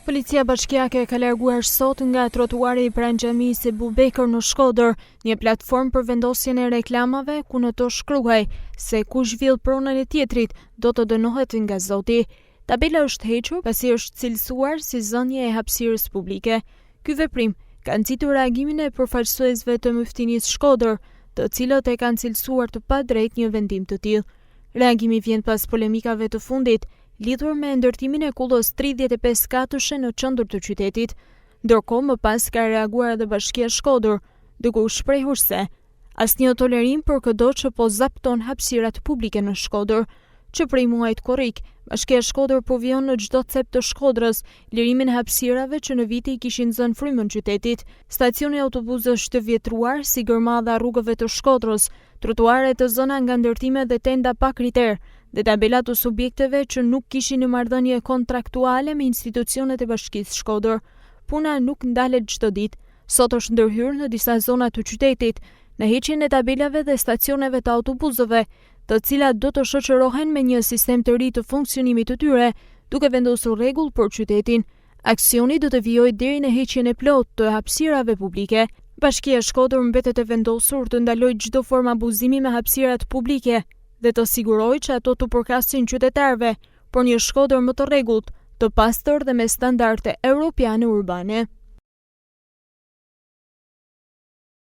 Policia bashkiake ka larguar sot nga trotuari pranë xhamisë Ebu Bekër në Shkodër një platformë për vendosjen e reklamave ku në to shkruhej se kush vjedh pronën e tjetrit do të dënohet nga Zoti. Tabela është hequr pasi është cilësuar si zënje e hapësirës publike. Ky veprim ka nxitur reagimin e përfaqësuesve të Myftinisë Shkodër, të cilët e kanë cilësuar të padrejtë një vendim të tillë. Reagimi vjen pas polemikave të fundit lidhur me ndërtimin e kullës 35 katëshe në qendër të qytetit. Ndërkohë më pas ka reaguar edhe Bashkia Shkodër, duke u shprehur se asnjë tolerim për çdo që po zapton hapësirat publike në Shkodër. Që prej muajit korrik, Bashkia Shkodër po vijon në çdo cep të Shkodrës lirimin e hapësirave që në vite i kishin zënë frymën qytetit. Stacioni autobusësh të vjetruar si gërmadha rrugëve të Shkodrës, trotuare të zëna nga ndërtime dhe tenda pa kriter, dhe tabela të subjekteve që nuk kishin në marrëdhënie kontraktuale me institucionet e Bashkisë Shkodër. Puna nuk ndalet çdo ditë. Sot është ndërhyrë në disa zona të qytetit në heqjen e tabelave dhe stacioneve të autobusëve, të cilat do të shoqërohen me një sistem të ri të funksionimit të tyre, duke vendosur rregull për qytetin. Aksioni do të vijojë deri në heqjen e plotë të hapësirave publike. Bashkia Shkodër mbetet e vendosur të ndalojë çdo formë abuzimi me hapësirat publike dhe të sigurojë që ato të përkasin qytetarëve, por një Shkodër më të rregullt, të pastër dhe me standarde europiane urbane.